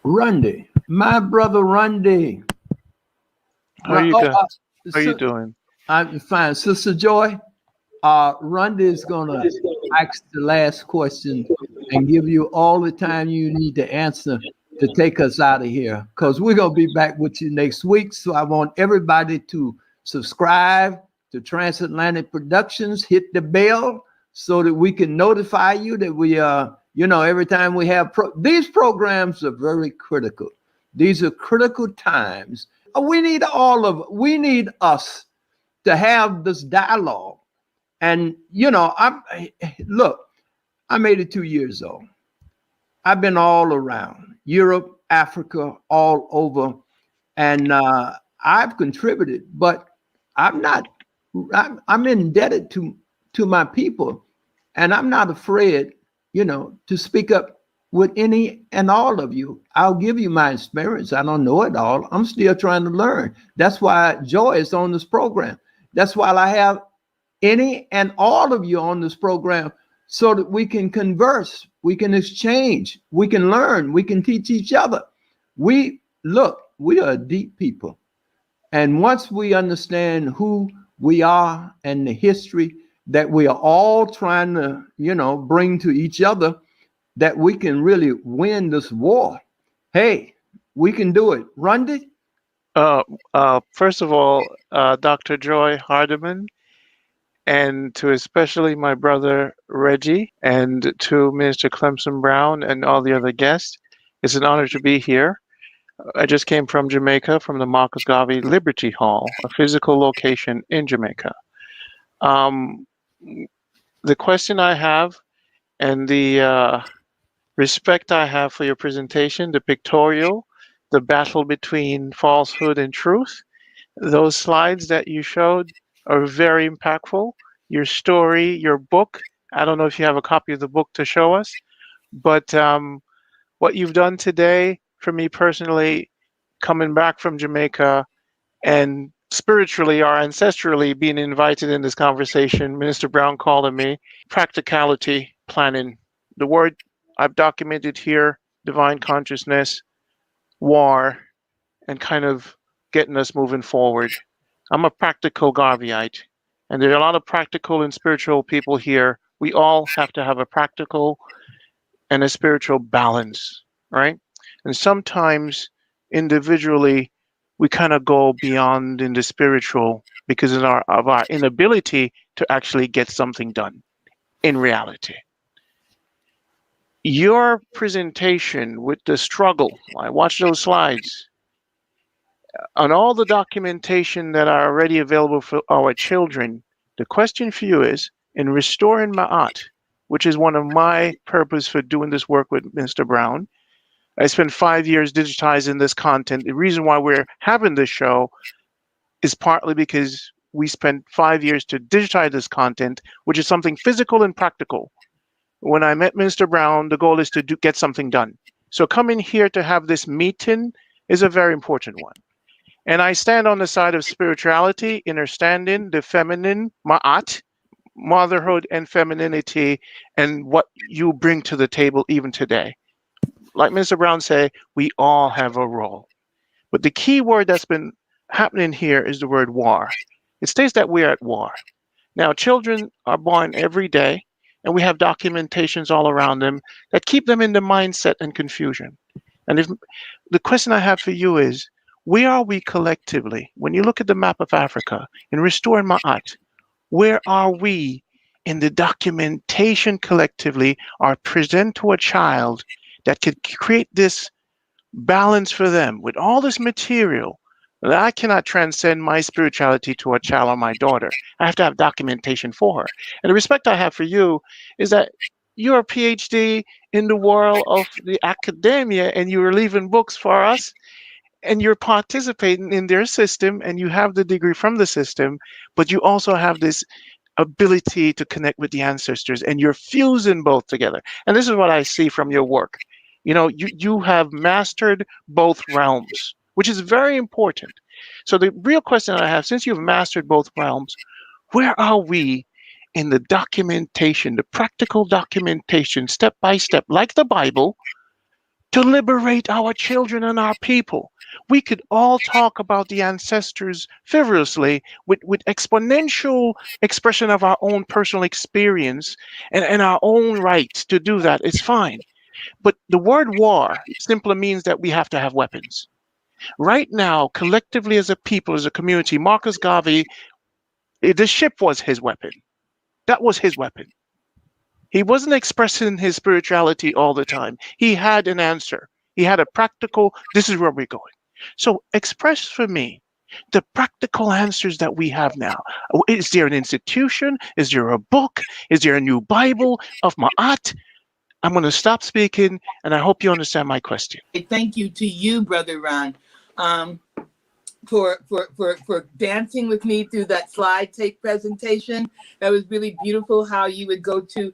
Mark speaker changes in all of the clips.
Speaker 1: Rundy, my brother Rundy.
Speaker 2: How are you
Speaker 1: Oh,
Speaker 2: doing? How are you doing?
Speaker 1: I'm fine. Sister Joy, Rundy is going to ask the last question and give you all the time you need to answer to take us out of here because we're going to be back with you next week. So I want everybody to subscribe to Transatlantic Productions, hit the bell so that we can notify you that we every time we have these programs are very critical. These are critical times. We need we need us to have this dialogue. And I'm 82 years old. I've been all around Europe, Africa, all over, and I've contributed, but I'm not. I'm indebted to my people, and I'm not afraid, to speak up with any and all of you. I'll give you my experience. I don't know it all. I'm still trying to learn. That's why Joy is on this program. That's why I have any and all of you on this program so that we can converse, we can exchange, we can learn, we can teach each other. We are a deep people. And once we understand who we are and the history that we are all trying to, bring to each other, that we can really win this war. Hey, we can do it. Rundy?
Speaker 2: First of all, Dr. Joye Hardiman, and to especially my brother Reggie, and to Minister Clemson Brown and all the other guests, it's an honor to be here. I just came from Jamaica, from the Marcus Garvey Liberty Hall, a physical location in Jamaica. The question I have and the respect I have for your presentation, the pictorial, the battle between falsehood and truth, those slides that you showed are very impactful. Your story, your book, I don't know if you have a copy of the book to show us, but what you've done today, for me personally, coming back from Jamaica and spiritually or ancestrally being invited in this conversation, Minister Brown calling me, practicality, planning. The word I've documented here, divine consciousness, war, and kind of getting us moving forward. I'm a practical Garveyite, and there are a lot of practical and spiritual people here. We all have to have a practical and a spiritual balance, right? And sometimes individually, we kind of go beyond in the spiritual because of our inability to actually get something done in reality. Your presentation with the struggle, I watched those slides, on all the documentation that are already available for our children, the question for you is, in restoring Ma'at, which is one of my purpose for doing this work with Mr. Brown, I spent 5 years digitizing this content. The reason why we're having this show is partly because we spent 5 years to digitize this content, which is something physical and practical. When I met Mr. Brown, the goal is to get something done. So coming here to have this meeting is a very important one. And I stand on the side of spirituality, understanding the feminine, ma'at, motherhood and femininity, and what you bring to the table even today. Like Mr. Brown say, we all have a role. But the key word that's been happening here is the word war. It states that we are at war. Now, children are born every day, and we have documentations all around them that keep them in the mindset and confusion. And if the question I have for you is, where are we collectively? When you look at the map of Africa in restoring Ma'at, where are we in the documentation collectively or present to a child that could create this balance for them with all this material? I cannot transcend my spirituality to a child or my daughter. I have to have documentation for her. And the respect I have for you is that you're a PhD in the world of the academia and you are leaving books for us and you're participating in their system and you have the degree from the system, but you also have this ability to connect with the ancestors and you're fusing both together. And this is what I see from your work. You have mastered both realms, which is very important. So the real question I have, since you've mastered both realms, where are we in the documentation, the practical documentation, step by step, like the Bible, to liberate our children and our people. We could all talk about the ancestors frivolously with exponential expression of our own personal experience and our own rights to do that. It's fine. But the word war simply means that we have to have weapons. Right now, collectively as a people, as a community, Marcus Garvey, the ship was his weapon. That was his weapon. He wasn't expressing his spirituality all the time. He had an answer. He had a practical, this is where we're going. So express for me the practical answers that we have now. Is there an institution? Is there a book? Is there a new Bible of Ma'at? I'm going to stop speaking, and I hope you understand my question.
Speaker 3: Thank you to you, Brother Ron, for dancing with me through that slide tape presentation. That was really beautiful. How you would go to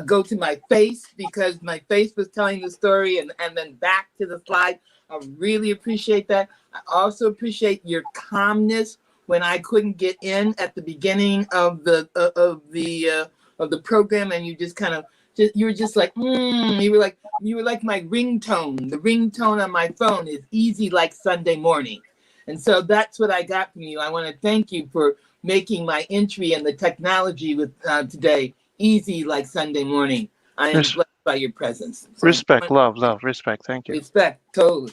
Speaker 3: go to my face, because my face was telling the story, and then back to the slide. I really appreciate that. I also appreciate your calmness when I couldn't get in at the beginning of the program, and you just kind of. You were just like, you were like my ringtone. The ringtone on my phone is easy like Sunday morning. And so that's what I got from you. I want to thank you for making my entry and the technology with today easy like Sunday morning. I am blessed by your presence. So
Speaker 2: respect, love, respect. Thank you.
Speaker 3: Respect, totally.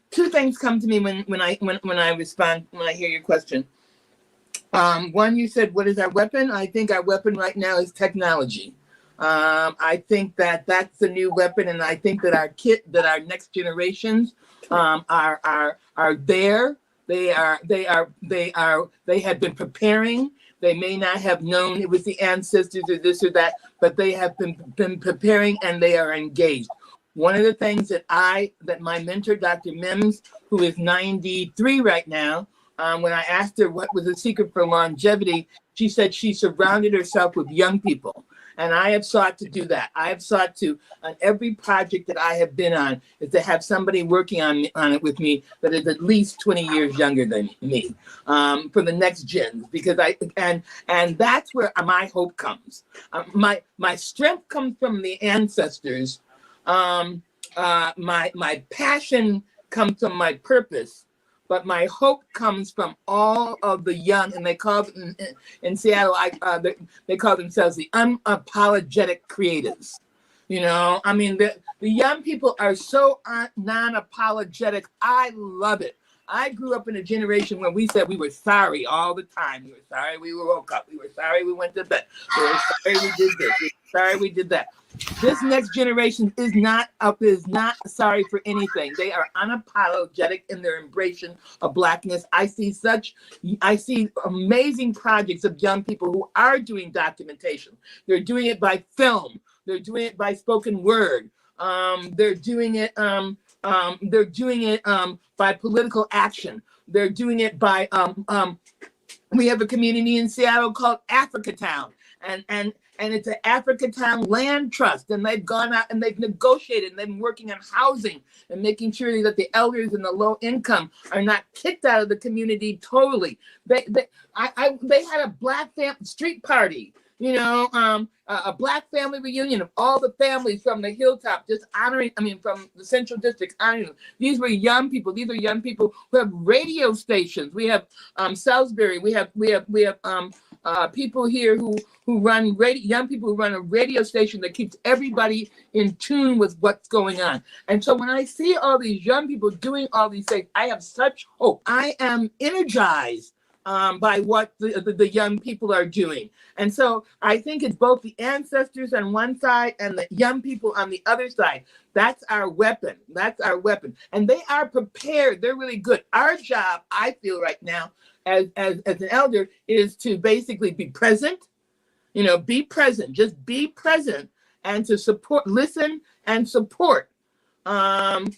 Speaker 3: Two things come to me when I respond, when I hear your question. One, you said, what is our weapon? I think our weapon right now is technology. I think that that's the new weapon, and I think that our next generations are there. They have been preparing. They may not have known it was the ancestors or this or that, but they have been preparing, and they are engaged. One of the things that my mentor, Dr. Mims, who is 93 right now, when I asked her what was the secret for longevity, she said she surrounded herself with young people. And I have sought to do that. I have sought to, on every project that I have been on, is to have somebody working on it with me that is at least 20 years younger than me, for the next gens. Because and that's where my hope comes. My strength comes from the ancestors. My passion comes from my purpose. But my hope comes from all of the young, and they call them in Seattle. They call themselves the unapologetic creatives. You know, I mean, the young people are so non-apologetic. I love it. I grew up in a generation where we said we were sorry all the time. We were sorry we woke up. We were sorry we went to bed. We were sorry we did this. We were sorry we did that. This next generation is not sorry for anything. They are unapologetic in their embracing of Blackness. I see amazing projects of young people who are doing documentation. They're doing it by film. They're doing it by spoken word. They're doing it by political action. They're doing it by we have a community in Seattle called Africatown, and it's an Africatown land trust, and they've gone out and they've negotiated, and they've been working on housing and making sure that the elders and the low income are not kicked out of the community totally. They had a Black street party, you know, a Black family reunion of all the families from the hilltop, just from the Central District, honoring them. These were young people. These are young people who have radio stations. We have Salisbury. We have people here who run young people who run a radio station that keeps everybody in tune with what's going on. And so when I see all these young people doing all these things, I have such hope. I am energized by what the young people are doing. And so I think it's both the ancestors on one side and the young people on the other side. That's our weapon. That's our weapon. And they are prepared. They're really good. Our job, I feel right now, as an elder, is to basically be present. You know, be present. Just be present, and to support, listen and support. Because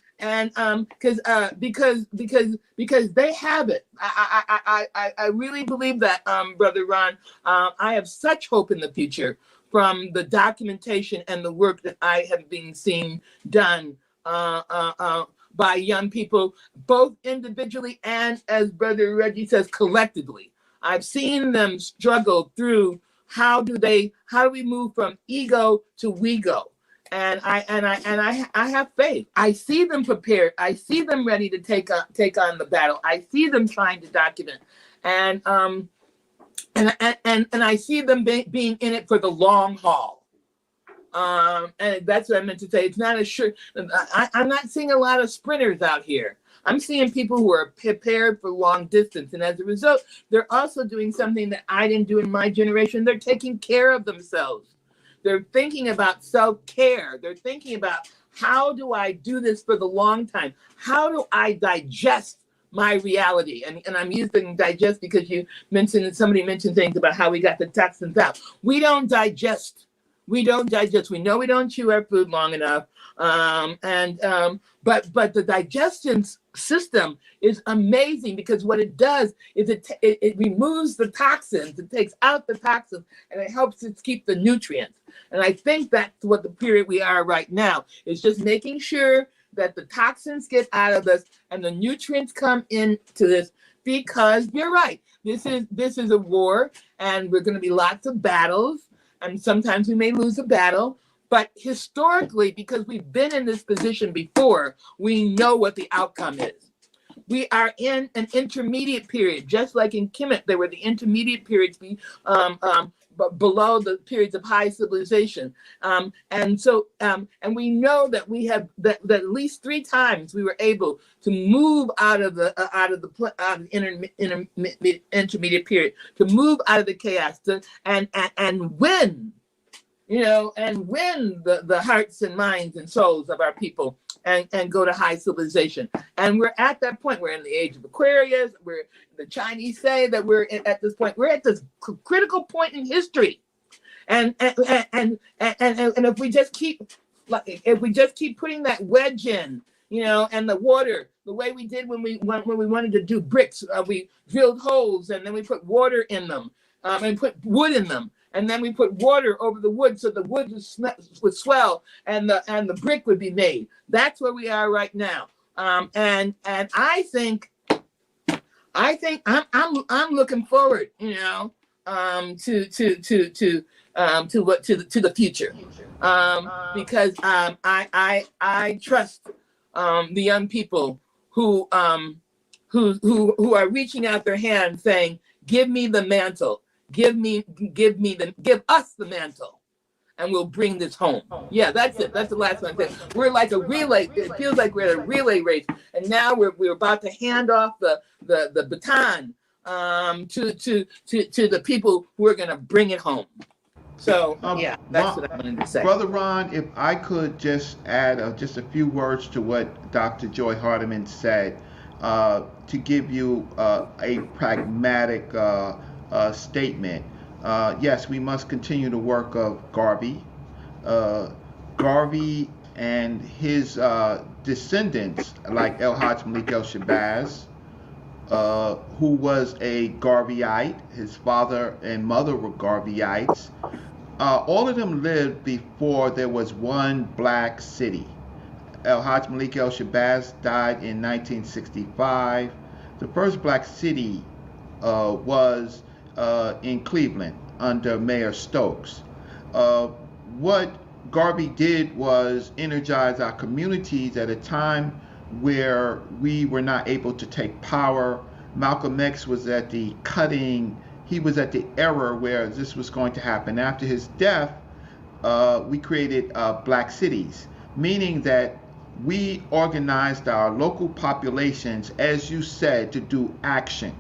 Speaker 3: they have it. I really believe that, Brother Ron. I have such hope in the future from the documentation and the work that I have been seeing done by young people, both individually and, as Brother Reggie says, collectively. I've seen them struggle through how do we move from ego to we go. And I have faith. I see them prepared. I see them ready to take on the battle. I see them trying to document, and I see them being in it for the long haul. And that's what I meant to say. It's not a sure. I'm not seeing a lot of sprinters out here. I'm seeing people who are prepared for long distance, and as a result, they're also doing something that I didn't do in my generation. They're taking care of themselves. They're thinking about self-care. They're thinking about, how do I do this for the long time? How do I digest my reality? And I'm using digest because somebody mentioned things about how we got the toxins out. We don't digest. We don't digest. We know we don't chew our food long enough. But the digestion system is amazing, because what it does is it removes the toxins. It takes out the toxins, and it helps us keep the nutrients. And I think that's what the period we are right now is, just making sure that the toxins get out of us and the nutrients come into this, because you're right. This is a war, and we're going to be lots of battles, and sometimes we may lose a battle. But historically, because we've been in this position before, we know what the outcome is. We are in an intermediate period, just like in Kemet, there were the intermediate periods below the periods of high civilization, and we know that we have that at least 3 times we were able to move out of the intermediate period, to move out of the chaos, and win. And win the hearts and minds and souls of our people, and go to high civilization. And we're at that point. We're in the age of Aquarius. The Chinese say that we're at this point. We're at this critical point in history. And if we just keep putting that wedge in, and the water, the way we did when we wanted to do bricks, we drilled holes and then we put water in them, and put wood in them. And then we put water over the wood so the wood would swell and the brick would be made. That's where we are right now. And I think I'm looking forward, to the future, because I trust the young people who are reaching out their hand saying, "Give me the mantle. Give us the mantle, and we'll bring this home." Yeah, that's it. That's the last one. We're like a relay. It feels like we're at a relay race, and now we're about to hand off the baton to the people who are going to bring it home. So yeah, that's what I wanted to say.
Speaker 4: Brother Ron, if I could just add just a few words to what Dr. Joye Hardiman said, to give you a pragmatic statement. Yes, we must continue the work of Garvey. Garvey and his descendants, like El Hajj Malik El Shabazz, who was a Garveyite. His father and mother were Garveyites. All of them lived before there was one black city. El Hajj Malik El Shabazz died in 1965. The first black city was in Cleveland under Mayor Stokes. What Garvey did was energize our communities at a time where we were not able to take power. Malcolm X was at the era where this was going to happen. After his death, we created black cities, meaning that we organized our local populations, as you said, to do action.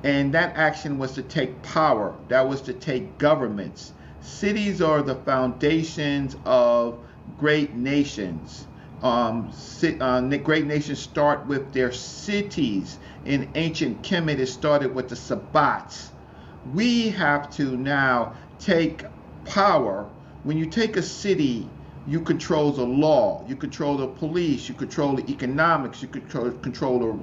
Speaker 4: And that action was to take power. That was to take governments. Cities are the foundations of great nations. Great nations start with their cities. In ancient Kemet, it started with the Sabbats. We have to now take power. When you take a city, you control the law, you control the police, you control the economics, you control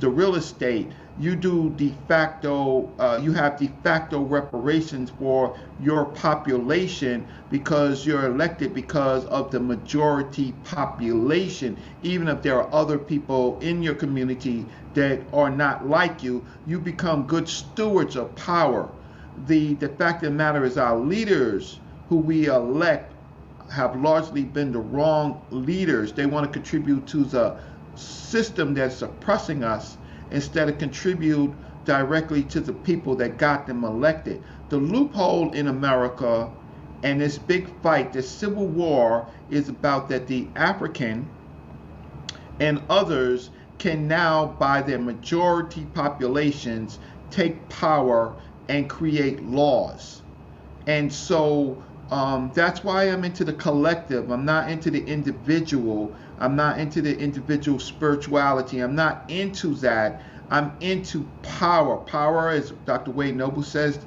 Speaker 4: the real estate. You do de facto, you have de facto reparations for your population because you're elected because of the majority population. Even if there are other people in your community that are not like you, you become good stewards of power. The fact of the matter is our leaders who we elect have largely been the wrong leaders. They want to contribute to the system that's suppressing us instead of contribute directly to the people that got them elected. The loophole in America and this big fight, this civil war, is about that the African and others can now, by their majority populations, take power and create laws. And so that's why I'm into the collective. I'm not into the individual. I'm not into the individual spirituality. I'm not into that. I'm into power. Power, as Dr. Wade Noble says,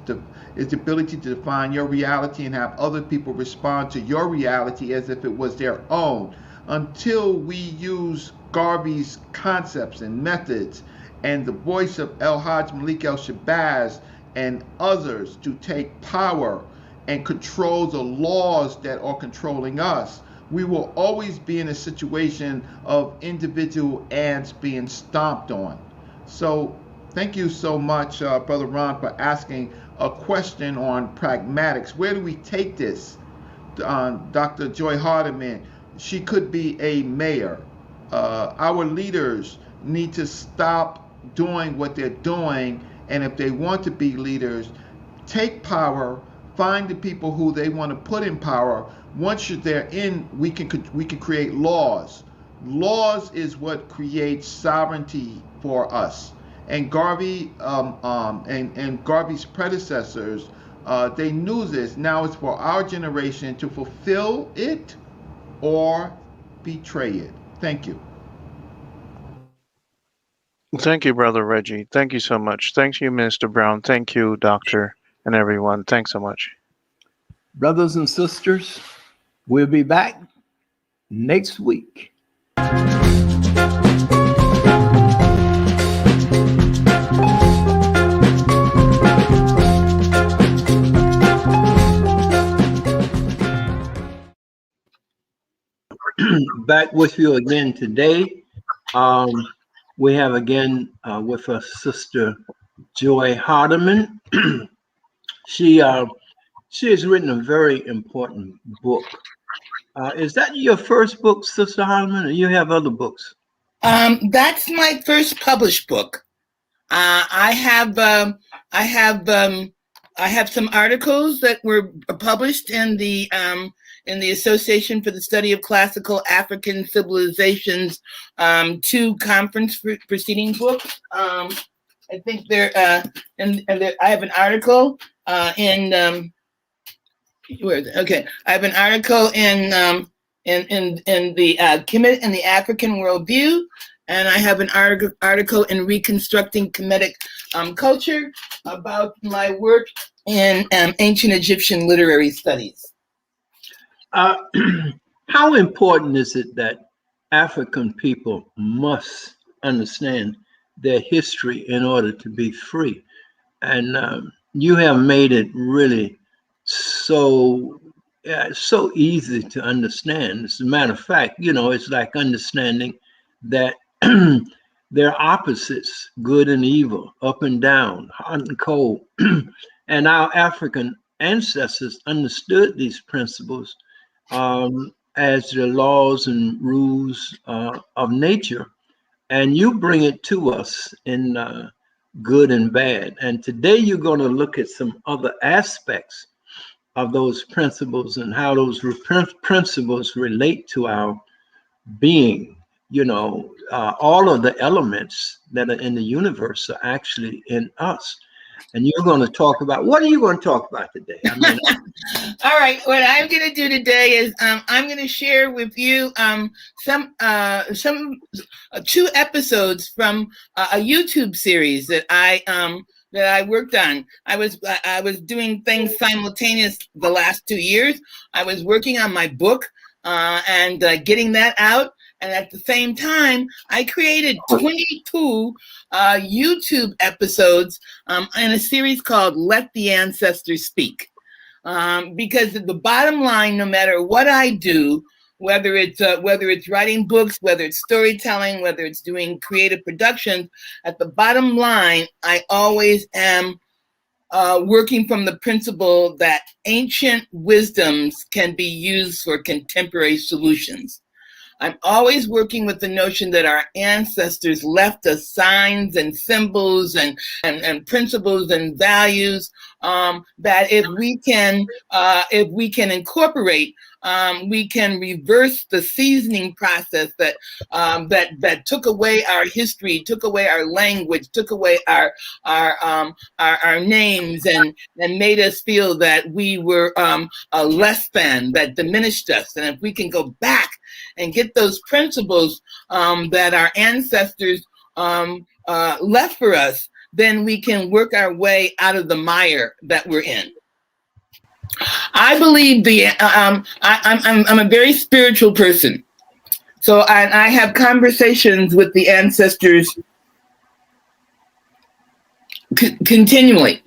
Speaker 4: is the ability to define your reality and have other people respond to your reality as if it was their own. Until we use Garvey's concepts and methods and the voice of El Hajj Malik El Shabazz and others to take power and control the laws that are controlling us, we will always be in a situation of individual ants being stomped on. So thank you so much, Brother Ron, for asking a question on pragmatics. Where do we take this? Dr. Joye Hardiman, she could be a mayor. Our leaders need to stop doing what they're doing, and if they want to be leaders, take power, find the people who they want to put in power. Once they're in, we can create laws. Laws is what creates sovereignty for us. And Garvey and Garvey's predecessors, they knew this. Now it's for our generation to fulfill it or betray it. Thank you.
Speaker 2: Thank you, Brother Reggie. Thank you so much. Thank you, Minister Brown. Thank you, Doctor, and everyone. Thanks so much.
Speaker 1: Brothers and sisters, we'll be back next week. Back with you again today. We have again with us Sister Joye Hardiman. She has written a very important book. Is that your first book, Sister Hardiman, or you have other books?
Speaker 3: That's my first published book. I have some articles that were published in the Association for the Study of Classical African Civilizations 2 conference proceeding books. I think I have an article in where is it? Okay, I have an article in the Kemet and the African Worldview, and I have an article in Reconstructing Kemetic Culture about my work in ancient Egyptian literary studies.
Speaker 1: How important is it that African people must understand their history in order to be free? And you have made it really so easy to understand. As a matter of fact, it's like understanding that they're opposites, good and evil, up and down, hot and cold. And our African ancestors understood these principles as the laws and rules of nature. And you bring it to us in good and bad. And today you're going to look at some other aspects of those principles and how those principles relate to our being. All of the elements that are in the universe are actually in us. And you're going to talk about, what are you going to talk about today?
Speaker 3: All right. What I'm going to do today is I'm going to share with you some 2 episodes from a YouTube series that I worked on. I was doing things simultaneous the last 2 years. I was working on my book and getting that out. And at the same time, I created 22 YouTube episodes in a series called Let the Ancestors Speak. Because at the bottom line, no matter what I do, whether it's writing books, whether it's storytelling, whether it's doing creative productions, at the bottom line, I always am working from the principle that ancient wisdoms can be used for contemporary solutions. I'm always working with the notion that our ancestors left us signs and symbols and principles and values that if we can incorporate, we can reverse the seasoning process that took away our history, took away our language, took away our names, and made us feel that we were less than, that diminished us. And if we can go back and get those principles that our ancestors left for us, then we can work our way out of the mire that we're in. I believe I'm a very spiritual person, so I have conversations with the ancestors continually,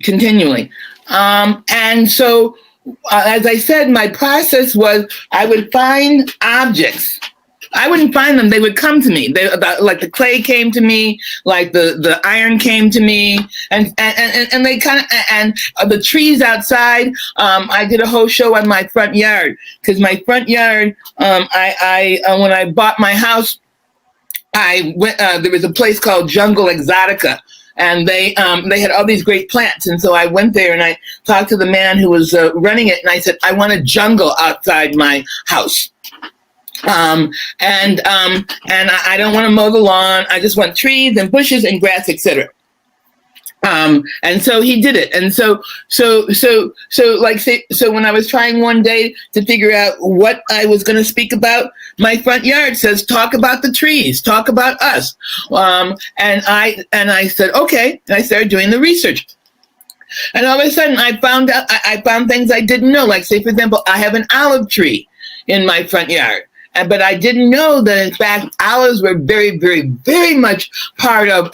Speaker 3: and so. As I said, my process was I would find objects. I wouldn't find them; they would come to me. Like the clay came to me, like the iron came to me, and they kind of the trees outside. I did a whole show on my front yard because my front yard. I when I bought my house, I went. There was a place called Jungle Exotica. And they had all these great plants. And so I went there and I talked to the man who was running it. And I said, I want a jungle outside my house. And I don't want to mow the lawn. I just want trees and bushes and grass, etc. And so he did it. And so when I was trying one day to figure out what I was going to speak about, my front yard says, talk about the trees, talk about us. And I said, okay. And I started doing the research. And all of a sudden I found things I didn't know. Like, say, for example, I have an olive tree in my front yard. But I didn't know that, in fact, olives were very, very, very much part of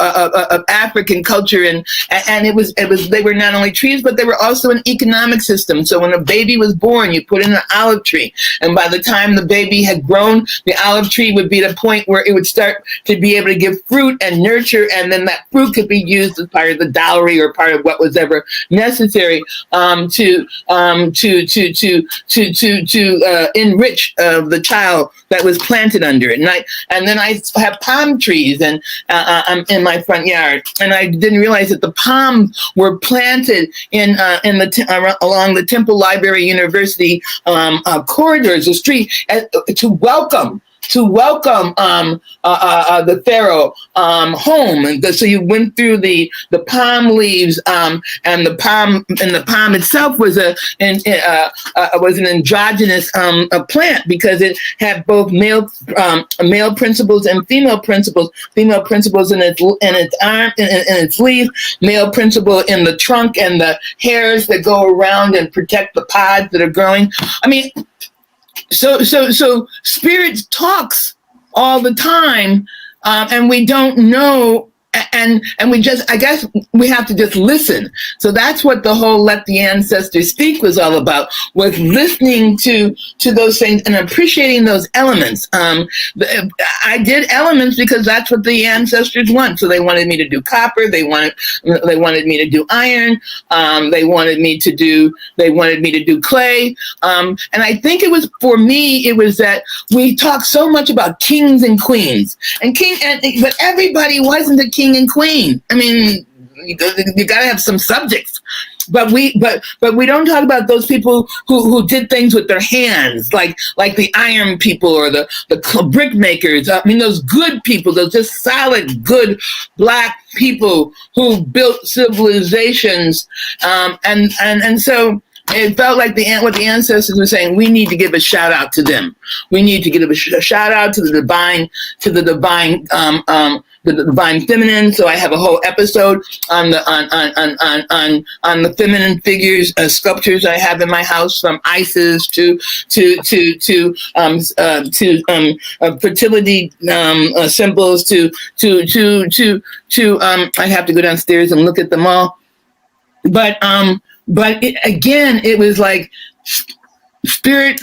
Speaker 3: African culture, and they were not only trees, but they were also an economic system. So when a baby was born, you put in an olive tree, and by the time the baby had grown, the olive tree would be at a point where it would start to be able to give fruit and nurture, and then that fruit could be used as part of the dowry or part of what was ever necessary to enrich the child that was planted under it. And then I have palm trees and in my front yard, and I didn't realize that the palms were planted along the Temple Library University corridors, the street, to welcome the pharaoh home. And so you went through the palm leaves, and the palm itself was an androgynous plant because it had both male principles and female principles. Female principles in its arm, in its leaf. Male principle in the trunk and the hairs that go around and protect the pods that are growing. I mean. So spirit talks all the time, and we don't know, and we just, I guess we have to just listen. So that's what the whole Let the Ancestors Speak was all about, was listening to those things and appreciating those elements. I did elements because that's what the ancestors want. So they wanted me to do copper, they wanted me to do iron, they wanted me to do clay. And I think it was, for me, it was that we talk so much about kings and queens, but everybody wasn't a king and queen. I mean, you got to have some subjects, but we don't talk about those people who did things with their hands, like the iron people or the brick makers. I mean, those good people, those just solid, good Black people who built civilizations, and so. It felt like what the ancestors were saying. We need to give a shout out to them. We need to give a shout out to the divine feminine. So I have a whole episode on the feminine figures, sculptures I have in my house, from Isis to fertility symbols to I have to go downstairs and look at them all, but again, it was like spirit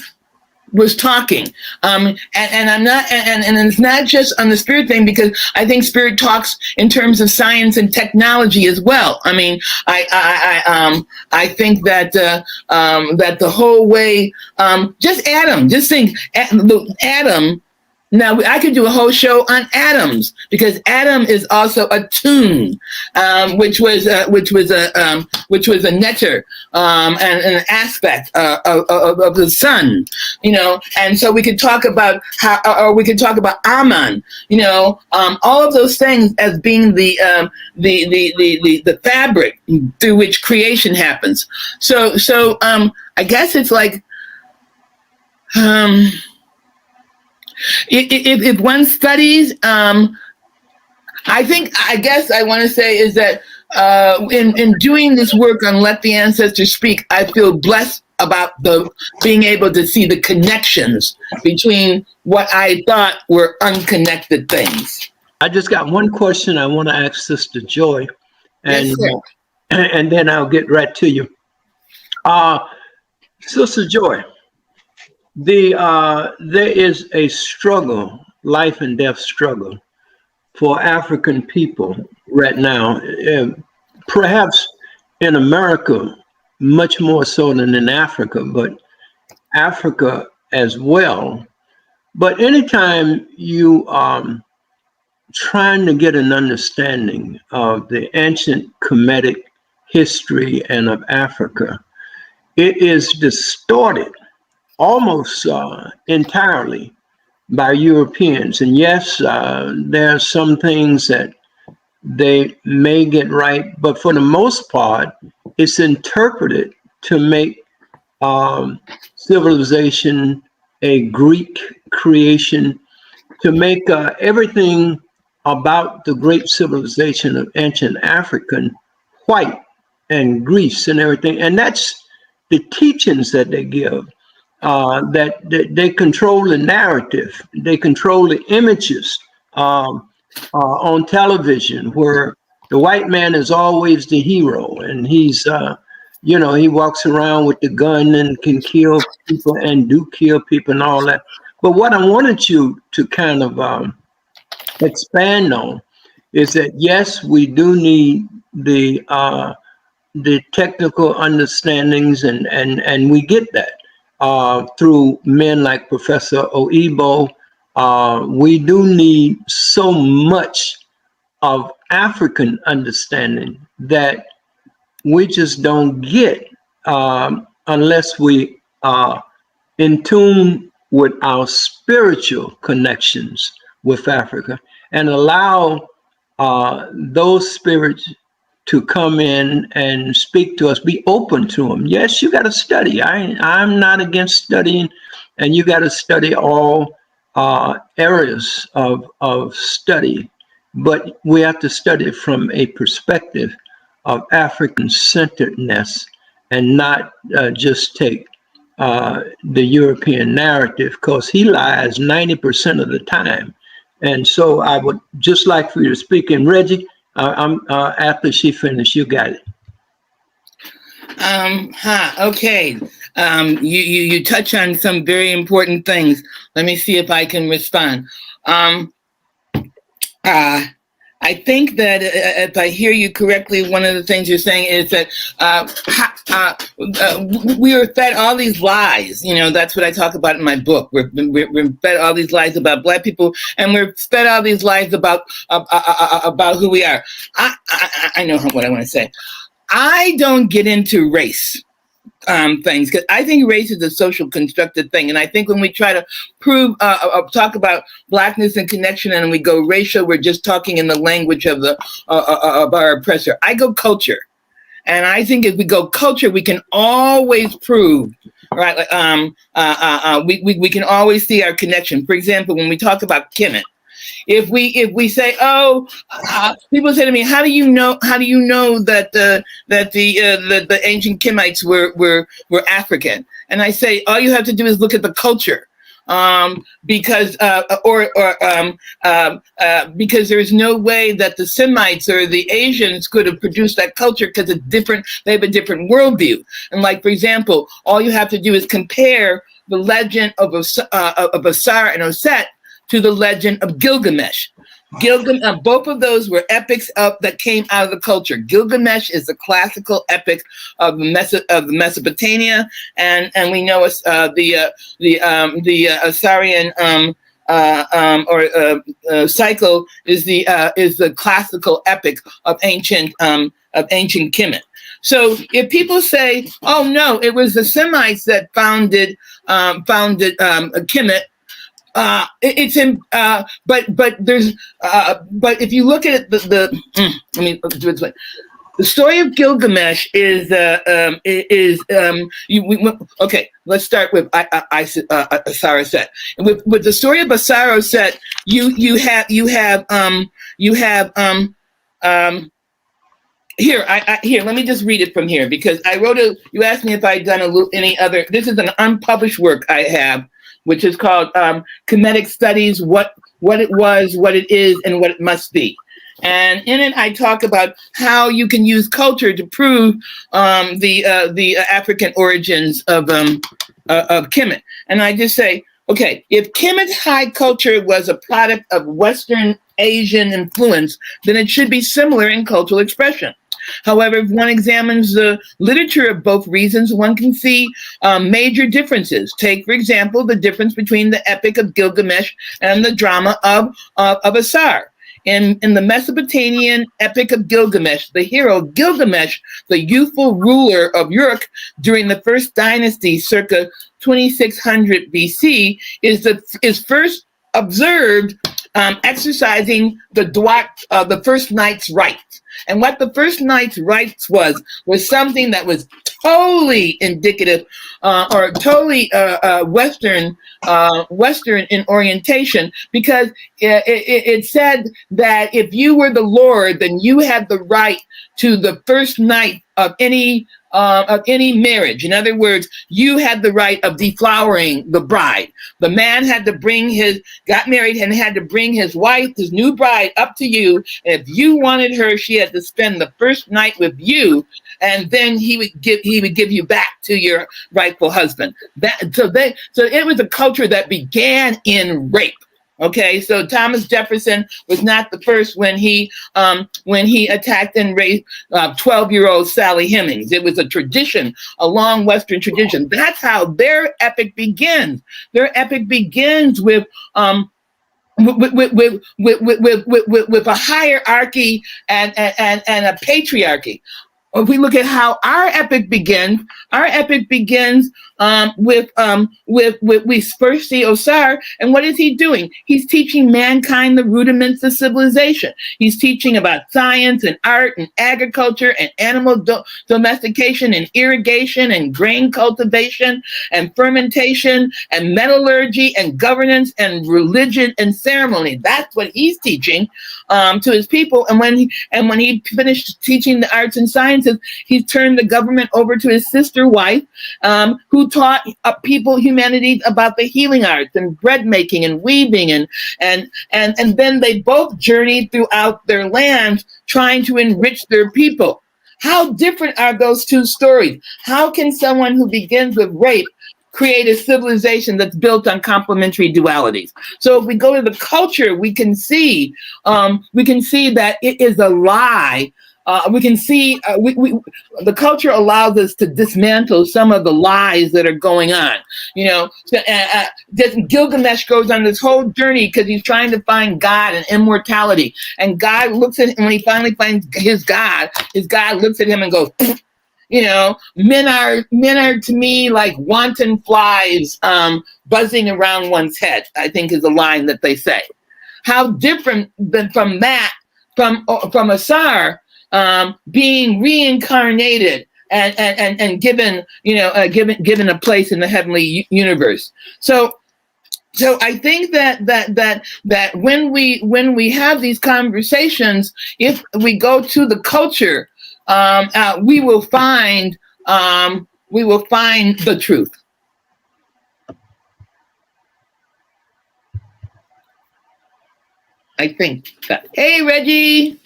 Speaker 3: was talking. And I'm not, and it's not just on the spirit thing, because I think spirit talks in terms of science and technology as well. I mean, I think that that the whole way, just think Adam. Now I could do a whole show on atoms, because atom is also a tune, which was a netter and an aspect of the sun, you know. And so we could talk about how, or we could talk about Aman, you know, all of those things as being the fabric through which creation happens. So I guess it's like. If one studies, I guess I want to say is that in doing this work on Let the Ancestors Speak, I feel blessed about being able to see the connections between what I thought were unconnected things.
Speaker 1: I just got one question I want to ask Sister Joy, and
Speaker 3: Yes, sir.
Speaker 1: And then I'll get right to you. Sister Joy, there is a struggle, life and death struggle, for African people right now, perhaps in America much more so than in Africa, but Africa as well. But anytime you trying to get an understanding of the ancient Kemetic history and of Africa, it is distorted almost entirely by Europeans. And yes, there are some things that they may get right, but for the most part, it's interpreted to make civilization a Greek creation, to make everything about the great civilization of ancient African white and Greece and everything. And that's the teachings that they give. That they control the narrative, they control the images on television, where the white man is always the hero, and he's, you know, he walks around with the gun and can kill people and do kill people and all that. But what I wanted you to kind of expand on is that, yes, we do need the technical understandings, and we get that. Through men like Professor Oibo. We do need so much of African understanding that we just don't get unless we are in tune with our spiritual connections with Africa and allow those spirits to come in and speak to us, be open to them. Yes, you got to study. I'm not against studying, and you got to study all areas of study, but we have to study from a perspective of African centeredness and not just take the European narrative, because he lies 90% of the time. And so I would just like for you to speak. And Reggie, after she finished, you got it.
Speaker 3: Okay. You touch on some very important things. Let me see if I can respond. I think that if I hear you correctly, one of the things you're saying is that we are fed all these lies. You know, that's what I talk about in my book. We're fed all these lies about Black people, and we're fed all these lies about who we are. I know what I want to say. I don't get into race things, because I think race is a social constructed thing, and I think when we try to talk about Blackness and connection, and we go racial, we're just talking in the language of our oppressor. I go culture, and I think if we go culture, we can always prove, right? We can always see our connection. For example, when we talk about Kemet, if we say, people say to me, how do you know that the ancient Kemites were African? And I say, all you have to do is look at the culture, because there's no way that the Semites or the Asians could have produced that culture, because it's different. They have a different worldview. And like, for example, all you have to do is compare the legend of Asar and Oset to the legend of Gilgamesh. Both of those were epics that came out of the culture. Gilgamesh is the classical epic of the Mesopotamia, and we know the Assyrian cycle is the classical epic of ancient Kemet. So if people say, "Oh no, it was the Semites that founded Kemet," it's in, but there's, but if you look at it, the story of Gilgamesh is okay. Let's start with Asar Set. With the story of Asar Set, you have here. Here. Let me just read it from here because I wrote a. You asked me if I'd done any other. This is an unpublished work I have, which is called Kemetic Studies: What it was, what it is, and what it must be. And in it, I talk about how you can use culture to prove the African origins of Kemet. And I just say, okay, if Kemet high culture was a product of Western Asian influence, then it should be similar in cultural expression. However, if one examines the literature of both regions, one can see major differences. Take, for example, the difference between the Epic of Gilgamesh and the drama of Asar. In the Mesopotamian Epic of Gilgamesh, the hero Gilgamesh, the youthful ruler of Uruk during the first dynasty, circa 2600 BC, is first observed exercising the first night's rites. And what the first night's rites was something that was totally indicative or totally Western in orientation, because it said that if you were the Lord, then you had the right to the first night of any marriage. In other words, you had the right of deflowering the bride. The man got married and had to bring his wife, his new bride, up to you. And if you wanted her, she had to spend the first night with you, and then he would give you back to your rightful husband. So it was a culture that began in rape. Okay, so Thomas Jefferson was not the first when he attacked and raped 12-year-old Sally Hemings. It was a tradition, a long Western tradition. That's how their epic begins. Their epic begins with a hierarchy and a patriarchy. If we look at how our epic begins we first see Osar, and what is he doing? He's teaching mankind the rudiments of civilization. He's teaching about science and art and agriculture and animal domestication and irrigation and grain cultivation and fermentation and metallurgy and governance and religion and ceremony. That's what he's teaching to his people. And when he finished teaching the arts and sciences, he turned the government over to his sister wife, who taught humanity about the healing arts and bread making and weaving, and then they both journeyed throughout their lands trying to enrich their people. How different are those two stories? How can someone who begins with rape create a civilization that's built on complementary dualities? So if we go to the culture, we can see that it is a lie. We can see the culture allows us to dismantle some of the lies that are going on. Gilgamesh goes on this whole journey because he's trying to find God and immortality. And God looks at him, when he finally finds his God looks at him and goes, men are to me like wanton flies buzzing around one's head, I think is a line that they say. How different than from that, from Asar, being reincarnated and given a place in the heavenly universe. So I think that when we have these conversations, if we go to the culture, we will find the truth. I think that. Hey, Reggie.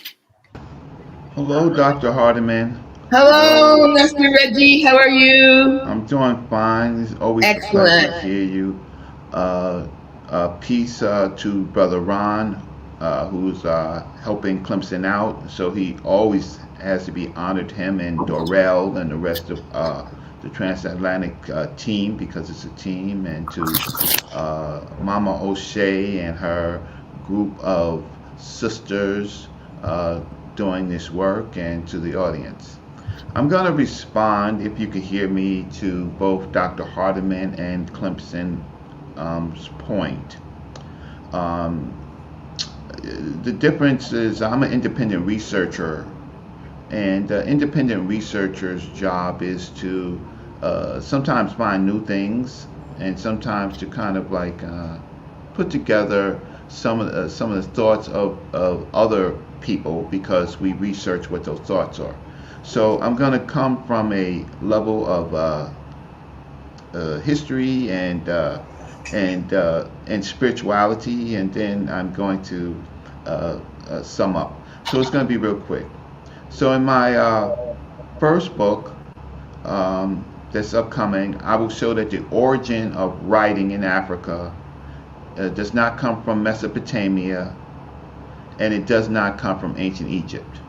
Speaker 4: Hello, Dr. Hardiman.
Speaker 3: Hello, Mr. Reggie. How are you?
Speaker 4: I'm doing fine. It's always a pleasure to
Speaker 3: Excellent.
Speaker 4: hear you. Uh, Peace to Brother Ron, who's helping Clemson out. So he always has to be honored, him and Dorrell and the rest of the TransAtlantic team, because it's a team. And to Mama O'Shea and her group of sisters doing this work, and to the audience. I'm going to respond, if you could hear me, to both Dr. Hardiman and Clemson's point. Um, the difference is I'm an independent researcher, and the independent researcher's job is to sometimes find new things, and sometimes to kind of like put together some of the thoughts of other people, because we research what those thoughts are. So I'm going to come from a level of history and spirituality, and then I'm going to sum up. So it's going to be real quick. So in my first book that's upcoming, I will show that the origin of writing in Africa does not come from Mesopotamia, and it does not come from ancient Egypt.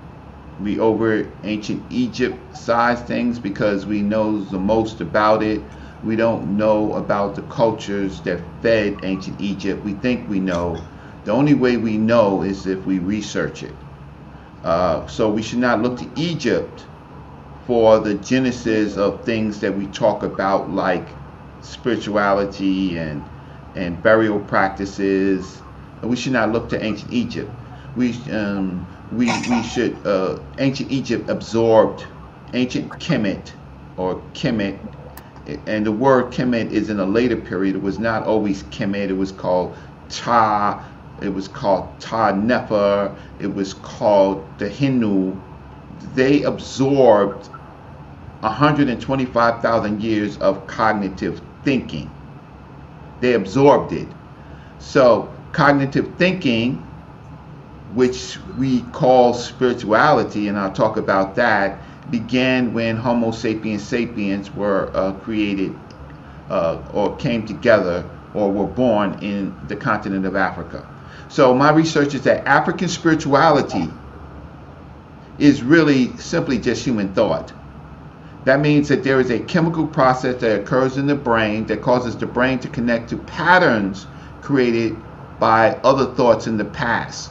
Speaker 4: We over ancient Egypt size things because we know the most about it. We don't know about the cultures that fed ancient Egypt. We think we know. The only way we know is if we research it. So we should not look to Egypt for the genesis of things that we talk about, like spirituality and burial practices. We should not look to ancient Egypt. We should, ancient Egypt absorbed ancient Kemet, or Kemet, and the word Kemet is in a later period. It was not always Kemet. It was called Ta, it was called Ta Nefer, it was called the Hindu. They absorbed 125,000 years of cognitive thinking. They absorbed it. So cognitive thinking, which we call spirituality, and I'll talk about that, began when Homo sapiens sapiens were created or came together or were born in the continent of Africa. So my research is that African spirituality is really simply just human thought. That means that there is a chemical process that occurs in the brain that causes the brain to connect to patterns created by other thoughts in the past.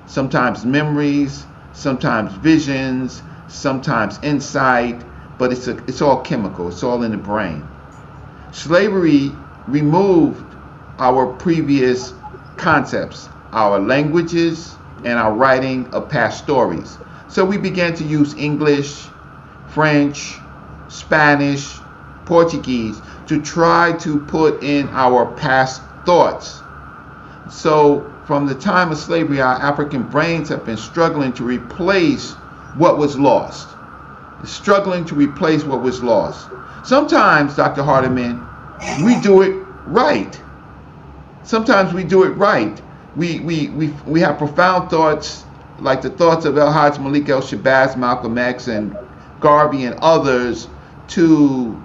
Speaker 4: Sometimes memories, sometimes visions, sometimes insight, but it's all chemical. It's all in the brain. Slavery removed our previous concepts, our languages, and our writing of past stories. So we began to use English, French, Spanish, Portuguese to try to put in our past thoughts. So from the time of slavery, our African brains have been struggling to replace what was lost. Struggling to replace what was lost. Sometimes, Dr. Hardiman, we do it right. Sometimes we do it right. We have profound thoughts, like the thoughts of El Hajj Malik El Shabazz, Malcolm X, and Garvey and others, to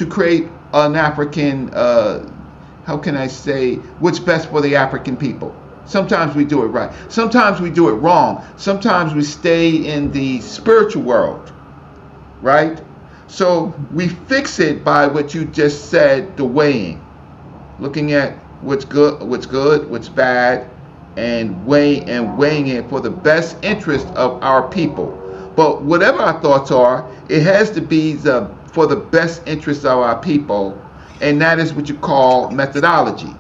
Speaker 4: create an African, how can I say, what's best for the African people. Sometimes we do it right. Sometimes we do it wrong. Sometimes we stay in the spiritual world, right? So we fix it by what you just said, the weighing. Looking at what's good, what's bad, and weighing it for the best interest of our people. But whatever our thoughts are, it has to be for the best interest of our people, and that is what you call methodology.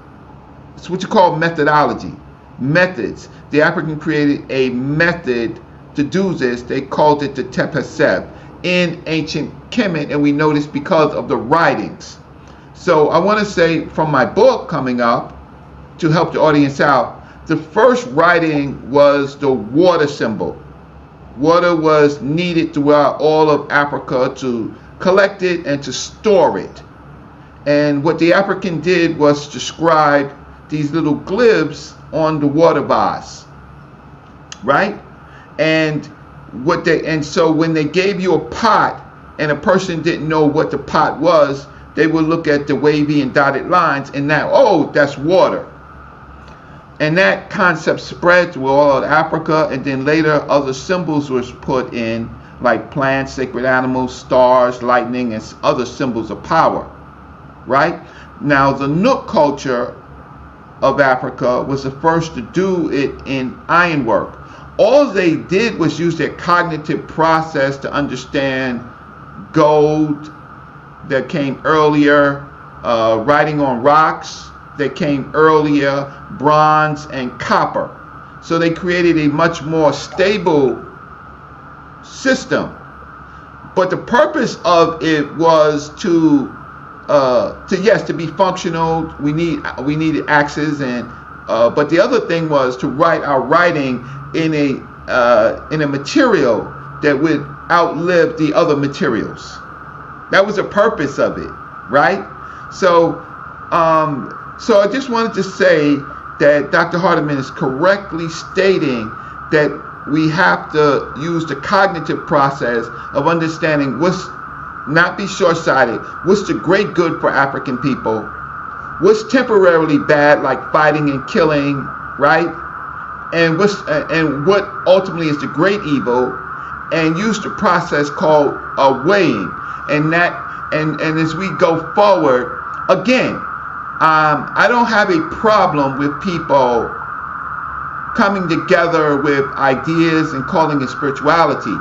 Speaker 4: It's what you call methodology. Methods. The African created a method to do this. They called it the Tepeseb in ancient Kemet, and we know this because of the writings. So I want to say, from my book coming up, to help the audience out, the first writing was the water symbol. Water was needed throughout all of Africa to collect it and to store it. And what the African did was describe these little glyphs on the water vase, right? And and so when they gave you a pot and a person didn't know what the pot was, they would look at the wavy and dotted lines and now, oh, that's water. And that concept spread through all of Africa, and then later other symbols was put in, like plants, sacred animals, stars, lightning, and other symbols of power, right? Now, the Nook culture of Africa was the first to do it in ironwork. All they did was use their cognitive process to understand gold that came earlier, writing on rocks that came earlier, bronze and copper. So they created a much more stable system. But the purpose of it was to be functional. We needed axes, and but the other thing was to write our writing in a material that would outlive the other materials. That was the purpose of it, right? So I just wanted to say that Dr. Hardiman is correctly stating that we have to use the cognitive process of understanding not be short-sighted, what's the great good for African people, what's temporarily bad, like fighting and killing, right? And what ultimately is the great evil, and use the process called weighing. And as we go forward, again, I don't have a problem with people coming together with ideas and calling it spirituality.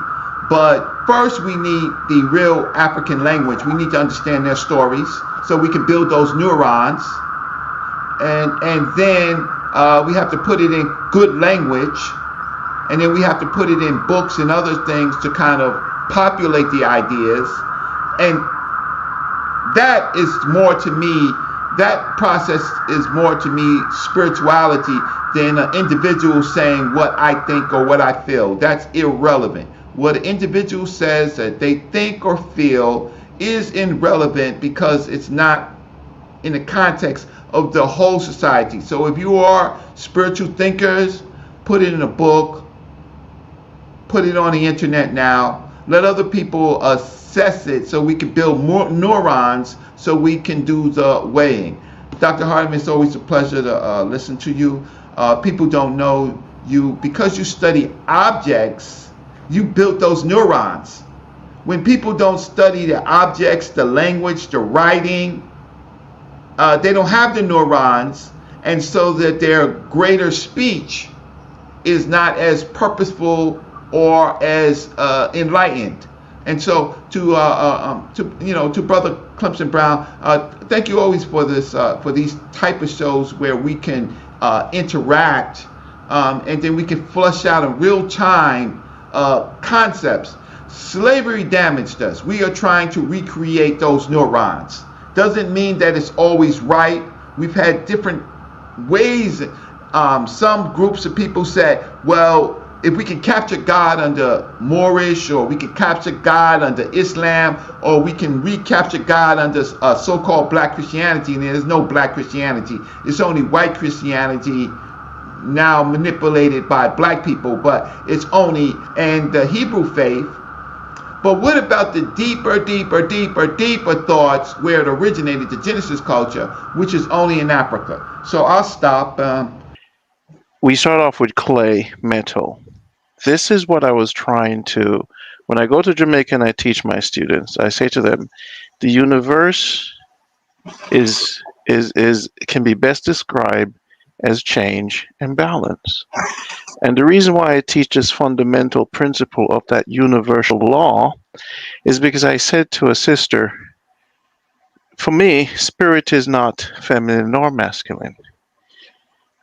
Speaker 4: But first we need the real African language. We need to understand their stories so we can build those neurons. And then we have to put it in good language. And then we have to put it in books and other things to kind of populate the ideas. And that is more to me, that process is more to me spirituality than an individual saying what I think or what I feel. That's irrelevant. What an individual says that they think or feel is irrelevant because it's not in the context of the whole society. So if you are spiritual thinkers, put it in a book, put it on the internet now, let other people assess it so we can build more neurons so we can do the weighing. Dr. Hardiman, it's always a pleasure to listen to you. People don't know you because you study objects. You built those neurons. When people don't study the objects, the language, the writing, they don't have the neurons, and so that their greater speech is not as purposeful or as enlightened. And so to Brother Clemson Brown, thank you always for this for these type of shows where we can interact, and then we can flush out in real time concepts. Slavery damaged us. We are trying to recreate those neurons. Doesn't mean that it's always right. We've had different ways. Some groups of people said, well, if we can capture God under Moorish, or we can capture God under Islam, or we can recapture God under so-called black Christianity, and there's no black Christianity. It's only white Christianity now manipulated by black people, but it's only, and the Hebrew faith. But what about the deeper thoughts where it originated, the Genesis culture, which is only in Africa? So I'll stop.
Speaker 2: We start off with clay, metal. This is what I was trying to, when I go to Jamaica and I teach my students, I say to them, the universe can be best described as change and balance. And the reason why I teach this fundamental principle of that universal law is because I said to a sister, for me, spirit is not feminine nor masculine.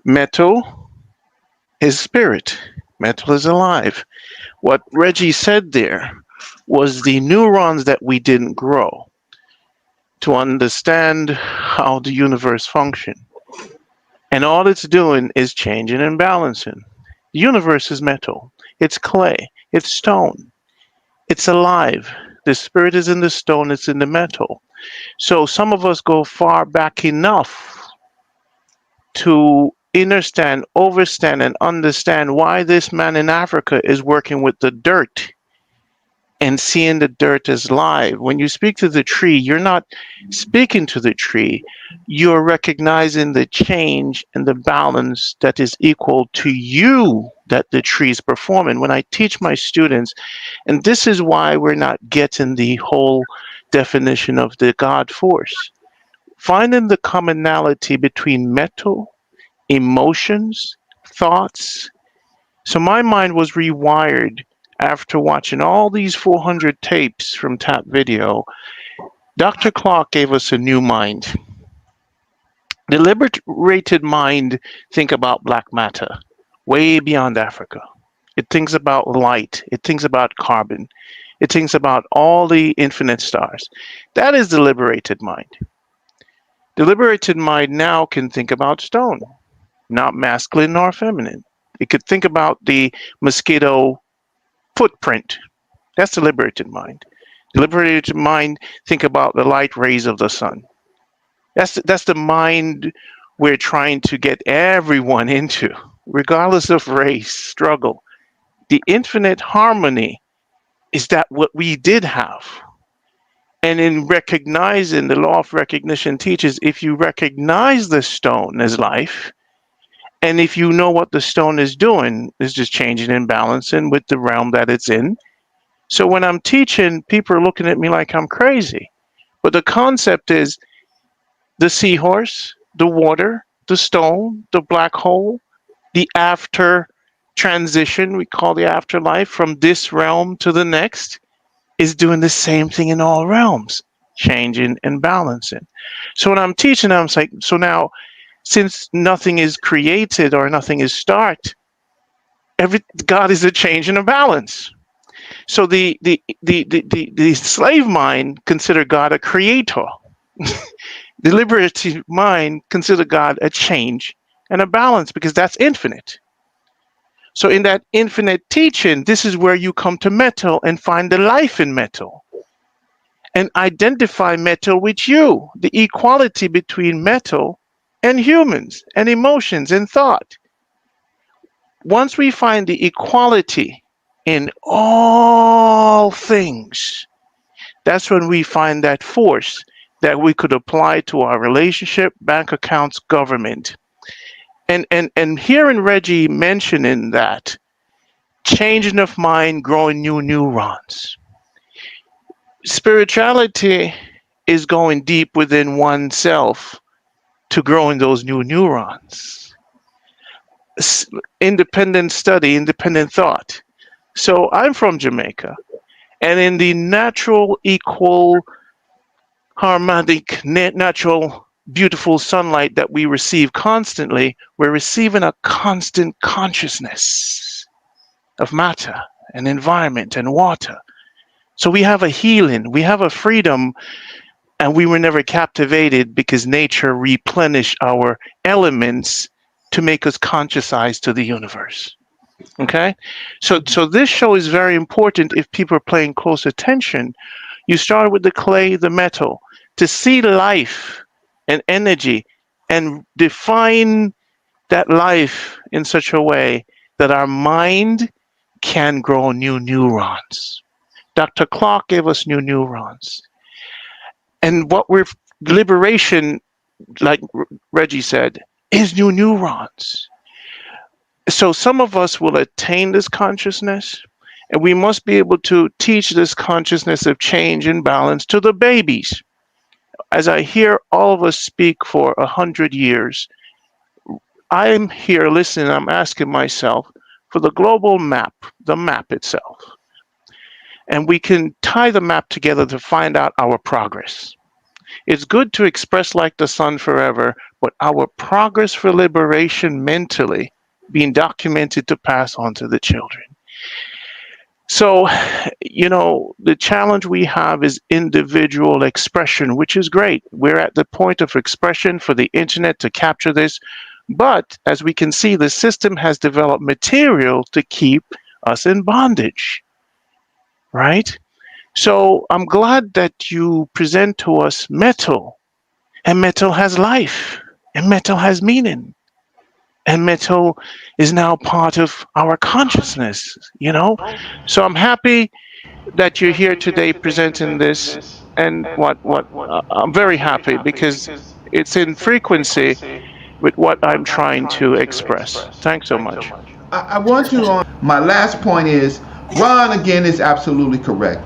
Speaker 2: Metal is spirit. Metal is alive. What Reggie said there was the neurons that we didn't grow to understand how the universe functions. And all it's doing is changing and balancing. The universe is metal. It's clay. It's stone. It's alive. The spirit is in the stone. It's in the metal. So some of us go far back enough to understand, overstand, and understand why this man in Africa is working with the dirt and seeing the dirt as live. When you speak to the tree, you're not speaking to the tree. You're recognizing the change and the balance that is equal to you that the tree is performing. When I teach my students, and this is why we're not getting the whole definition of the God force, finding the commonality between metal, emotions, thoughts. So my mind was rewired after watching all these 400 tapes from Tapvideo. Dr. Clark gave us a new mind. The liberated mind think about black matter, way beyond Africa. It thinks about light. It thinks about carbon. It thinks about all the infinite stars. That is the liberated mind. The liberated mind now can think about stone, not masculine nor feminine. It could think about the mosquito footprint. That's the liberated mind. The liberated mind think about the light rays of the sun. That's the mind we're trying to get everyone into, regardless of race, struggle. The infinite harmony is that what we did have. And in recognizing, the law of recognition teaches, if you recognize the stone as life, and if you know what the stone is doing, it's just changing and balancing with the realm that it's in. So when I'm teaching, people are looking at me like I'm crazy. But the concept is the seahorse, the water, the stone, the black hole, the after transition, we call the afterlife, from this realm to the next, is doing the same thing in all realms, changing and balancing. So when I'm teaching, I'm like, so now, since nothing is created or nothing is start, God is a change and a balance. So the slave mind consider God a creator. The liberated mind consider God a change and a balance, because that's infinite. So in that infinite teaching, this is where you come to metal and find the life in metal and identify metal with you, the equality between metal and humans and emotions and thought. Once we find the equality in all things, that's when we find that force that we could apply to our relationship, bank accounts, government. And hearing Reggie mentioning that, changing of mind, growing new neurons. Spirituality is going deep within oneself to growing those new neurons. Independent study, independent thought. So I'm from Jamaica, and in the natural, equal, harmonic, natural, beautiful sunlight that we receive constantly, we're receiving a constant consciousness of matter and environment and water. So we have a healing, we have a freedom, and we were never captivated because nature replenished our elements to make us conscientize to the universe. Okay? So this show is very important if people are paying close attention. You start with the clay, the metal, to see life and energy and define that life in such a way that our mind can grow new neurons. Dr. Clark gave us new neurons. And what we're, liberation, like Reggie said, is new neurons. So some of us will attain this consciousness, and we must be able to teach this consciousness of change and balance to the babies. As I hear all of us speak for 100 years, I'm here listening, I'm asking myself for the global map, the map itself. And we can tie the map together to find out our progress. It's good to express like the sun forever, but our progress for liberation mentally being documented to pass on to the children. So, the challenge we have is individual expression, which is great. We're at the point of expression for the internet to capture this. But as we can see, the system has developed material to keep us in bondage, right? So I'm glad that you present to us metal, and metal has life, and metal has meaning. and metal is now part of our consciousness, you know? So I'm happy that you're here today presenting this, and I'm very happy because it's in frequency with what I'm trying to express. Thanks so much.
Speaker 4: I want to, my last point is, Ron again is absolutely correct.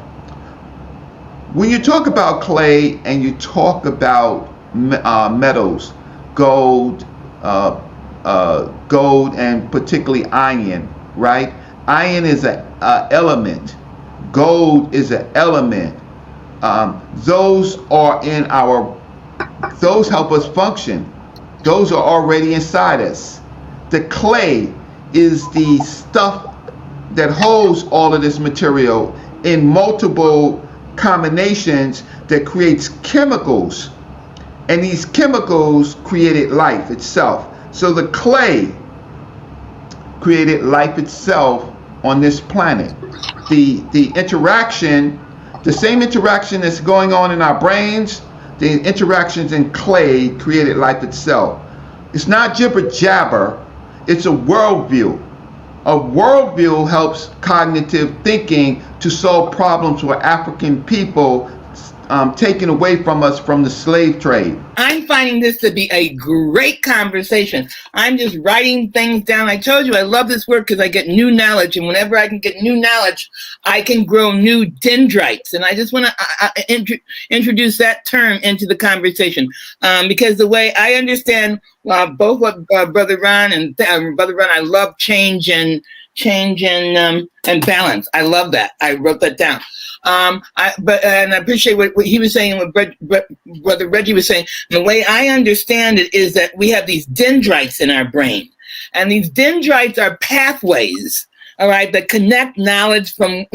Speaker 4: When you talk about clay and you talk about metals, gold, gold and particularly iron, right? Iron is an element. Gold is an element. Those are in our, those help us function. Those are already inside us. The clay is the stuff that holds all of this material in multiple combinations that creates chemicals, and these chemicals created life itself. So the clay created life itself on this planet. The interaction, the same interaction that's going on in our brains, the interactions in clay created life itself. It's not jibber jabber, it's a worldview. A worldview helps cognitive thinking to solve problems with African people taken away from us from the slave trade.
Speaker 3: I'm finding this to be a great conversation. I'm just writing things down. I told you I love this work because I get new knowledge, and whenever I can get new knowledge, I can grow new dendrites. And I just want to introduce that term into the conversation because the way I understand both what BrotherRonn and BrotherRonn, I love change and balance. I love that. I wrote that down. And I appreciate what he was saying, what Brother Reggie was saying. The way I understand it is that we have these dendrites in our brain, and these dendrites are pathways, all right, that connect knowledge from,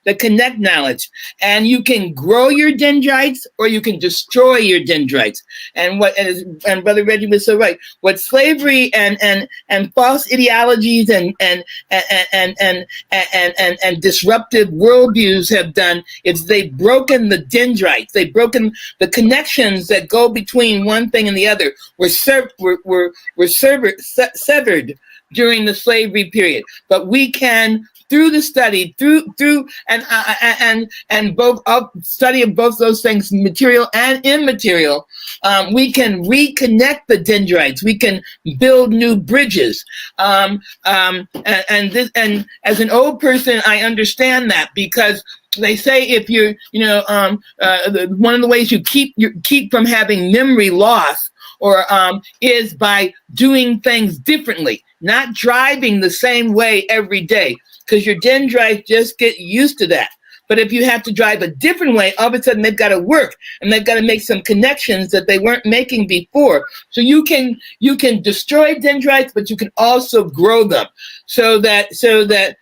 Speaker 3: that connect knowledge. And you can grow your dendrites or you can destroy your dendrites. And Brother Reggie was so right. What slavery and false ideologies and disruptive worldviews have done is they've broken the dendrites. They've broken the connections that go between one thing and the other. Were severed during the slavery period. But we can, through the study, and both study of both those things, material and immaterial, we can reconnect the dendrites. We can build new bridges. And as an old person, I understand that because they say if you're, one of the ways you keep from having memory loss or is by doing things differently, not driving the same way every day, because your dendrites just get used to that. But if you have to drive a different way, all of a sudden they've got to work and they've got to make some connections that they weren't making before. So you can destroy dendrites, but you can also grow them so that the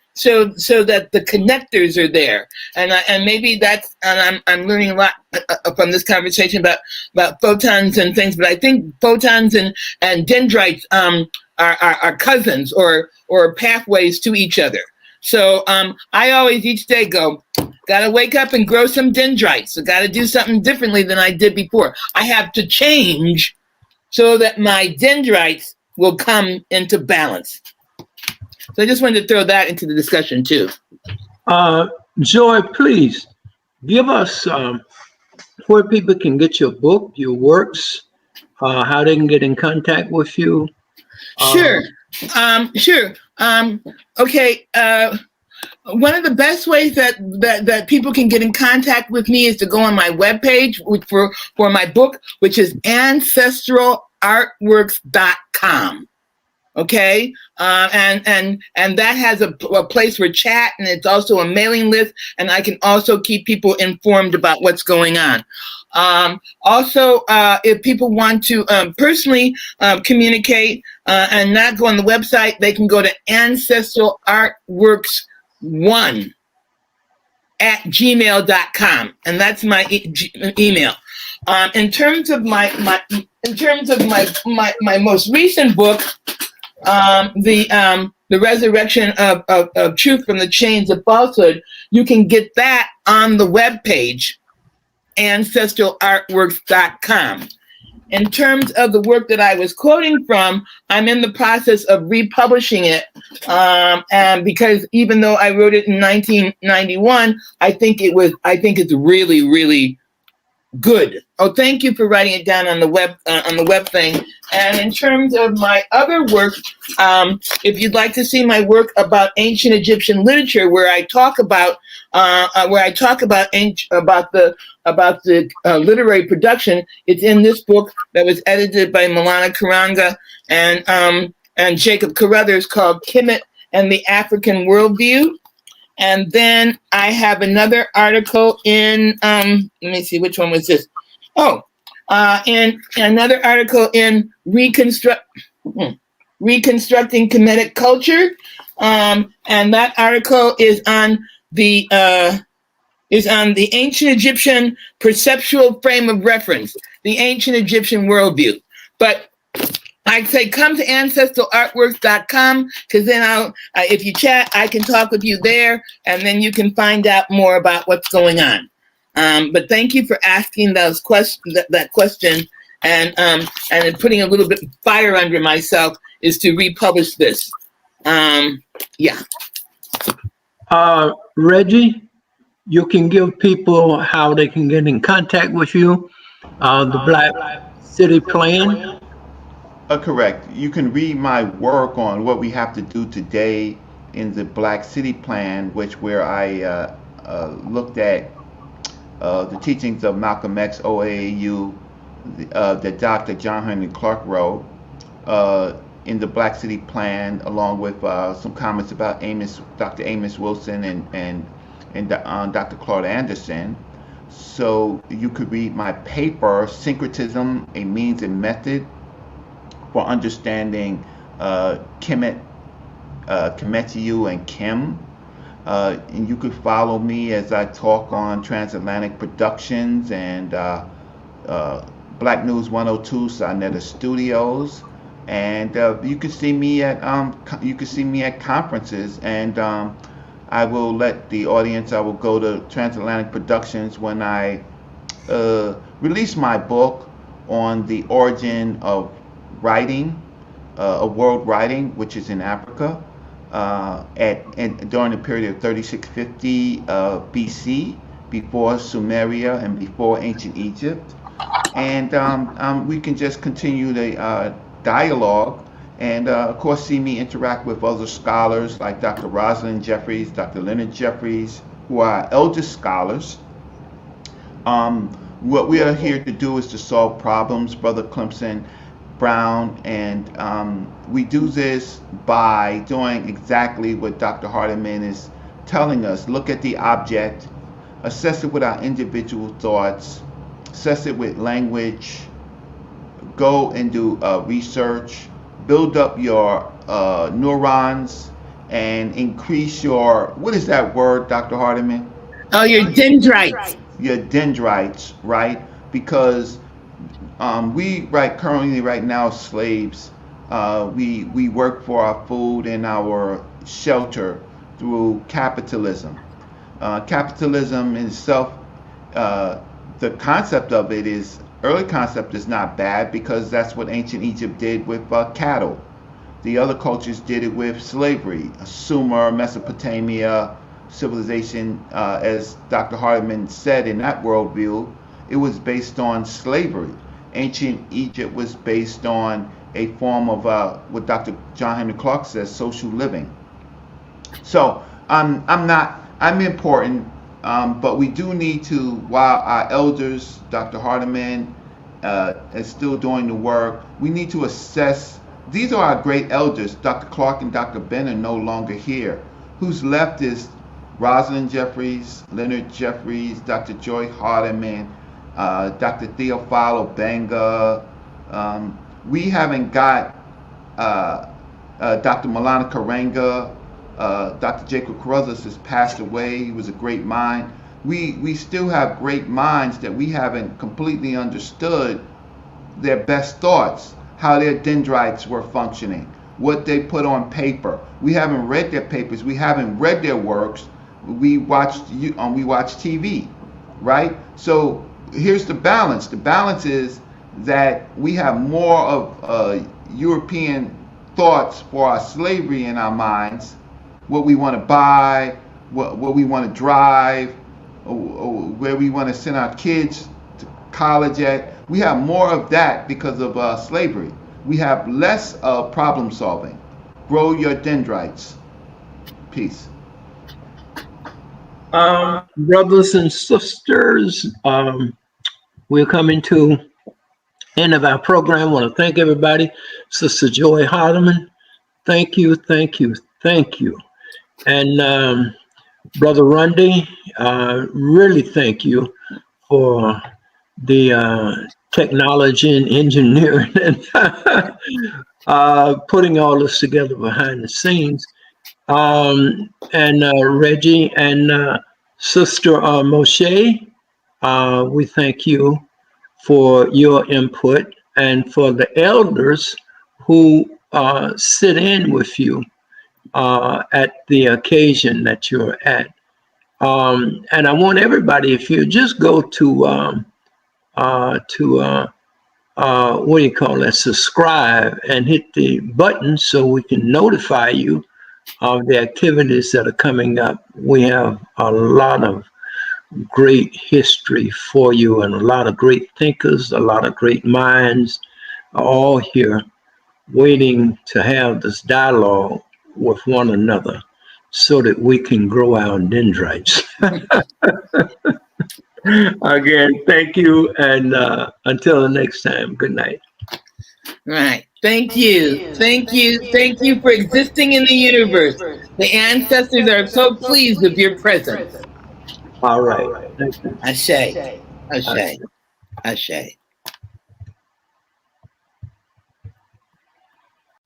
Speaker 3: connectors are there. And maybe that's, and I'm learning a lot from this conversation about photons and things, but I think photons and dendrites are cousins or pathways to each other. So I always each day go, gotta wake up and grow some dendrites. So gotta do something differently than I did before. I have to change so that my dendrites will come into balance. So I just wanted to throw that into the discussion too.
Speaker 1: Joy, please give us where people can get your book, your works, how they can get in contact with you.
Speaker 3: Sure. Okay. One of the best ways that people can get in contact with me is to go on my webpage for my book, which is ancestralartworks.com. Okay. And that has a place for chat, and it's also a mailing list, and I can also keep people informed about what's going on. Also, if people want to personally communicate and not go on the website, they can go to ancestralartworks1@gmail.com, and that's my email. In terms of my most recent book, the resurrection of truth from the chains of falsehood, you can get that on the webpage, ancestralartworks.com. in terms of the work that I was quoting from, I'm in the process of republishing it. And because even though I wrote it in 1991, I think it's really, really good. Oh, thank you for writing it down on the web thing. And in terms of my other work, if you'd like to see my work about ancient Egyptian literature, where I talk about the literary production, it's in this book that was edited by Milana Karanga and Jacob Carruthers, called Kemet and the African Worldview. And then I have another article in, let me see, which one was this? Oh, in another article in Reconstructing Kemetic Culture. And that article is on the ancient Egyptian perceptual frame of reference, the ancient Egyptian worldview. But I'd say come to ancestralartworks.com, because then if you chat, I can talk with you there, and then you can find out more about what's going on. But thank you for asking that question, and putting a little bit of fire under myself is to republish this. Yeah.
Speaker 1: Reggie, you can give people how they can get in contact with you. The Black City Plan.
Speaker 4: Correct. You can read my work on what we have to do today in the Black City Plan, where I looked at the teachings of Malcolm X, OAAU, that Dr. John Henry Clark wrote in the Black City Plan, along with some comments about Dr. Amos Wilson and Dr. Claude Anderson. So you could read my paper, Syncretism, A Means and Method for Understanding Kemet, Kemetiu, and Kim. And you could follow me as I talk on TransAtlantic Productions and Black News 102 Sarnetta Studios. And you can see me at conferences, and I will let the audience. I will go to TransAtlantic Productions when I release my book on the origin of writing, of world writing, which is in Africa, during the period of 3650 BC, before Sumeria and before ancient Egypt. And we can just continue the dialogue, and of course see me interact with other scholars like Dr. Rosalind Jeffries, Dr. Leonard Jeffries, who are elder scholars. What we are here to do is to solve problems, Brother Clemson Brown, and we do this by doing exactly what Dr. Hardiman is telling us. Look at the object, assess it with our individual thoughts, assess it with language, go and do research, build up your neurons, and increase your, what is that word, Dr. Hardiman?
Speaker 3: Oh, your dendrites.
Speaker 4: Your dendrites, right? Because we currently right now slaves. We work for our food and our shelter through capitalism. Capitalism in itself, the concept of it is, early concept is not bad, because that's what ancient Egypt did with cattle. The other cultures did it with slavery. Sumer, Mesopotamia, civilization, as Dr. Hardiman said, in that worldview, it was based on slavery. Ancient Egypt was based on a form of what Dr. John Henry Clark says, social living. So I'm important, but we do need to, while our elders, Dr. Hardiman, is still doing the work, we need to assess. These are our great elders. Dr. Clark and Dr. Ben are no longer here. Who's left is Rosalind Jeffries, Leonard Jeffries, Dr. Joye Hardiman, Dr. Theophilo Benga. We haven't got Dr. Milana Karanga. Dr. Jacob Carruthers has passed away. He was a great mind. We still have great minds that we haven't completely understood their best thoughts, how their dendrites were functioning, what they put on paper. We haven't read their papers. We haven't read their works. We watch TV, right? So here's the balance. The balance is that we have more of European thoughts for our slavery in our minds, what we want to buy, what we want to drive, or where we want to send our kids to college at. We have more of that because of slavery. We have less of problem solving. Grow your dendrites. Peace.
Speaker 1: Brothers and sisters, we're coming to end of our program. I want to thank everybody. Sister Joye Hardiman, thank you, thank you, thank you. And Brother Rundy, really thank you for the technology and engineering and putting all this together behind the scenes. And Reggie and Sister Moshe, we thank you for your input and for the elders who sit in with you at the occasion that you're at. And I want everybody, if you just go to what do you call that, subscribe, and hit the button so we can notify you of the activities that are coming up. We have a lot of great history for you, and a lot of great thinkers, a lot of great minds are all here waiting to have this dialogue with one another so that we can grow our dendrites. Again, thank you, and until the next time, good night.
Speaker 3: Right. Thank you. Thank you. Thank you for existing in the universe. The ancestors are so pleased with your presence.
Speaker 1: All right. Thank you.
Speaker 3: Ashe. Ashe. Ashe.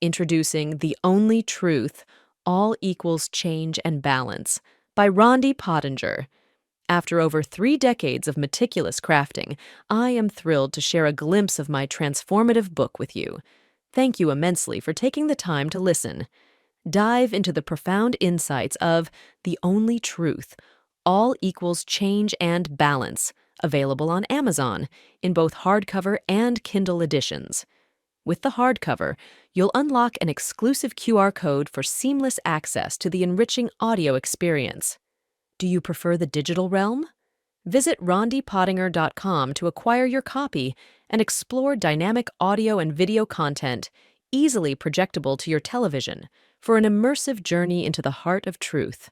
Speaker 5: Introducing The Only Truth, All Equals Change and Balance by Rondi Pottinger. After over 3 decades of meticulous crafting, I am thrilled to share a glimpse of my transformative book with you. Thank you immensely for taking the time to listen. Dive into the profound insights of The Only Truth, All Equals Change and Balance, available on Amazon in both hardcover and Kindle editions. With the hardcover, you'll unlock an exclusive QR code for seamless access to the enriching audio experience. Do you prefer the digital realm? Visit rondipottinger.com to acquire your copy and explore dynamic audio and video content, easily projectable to your television, for an immersive journey into the heart of truth.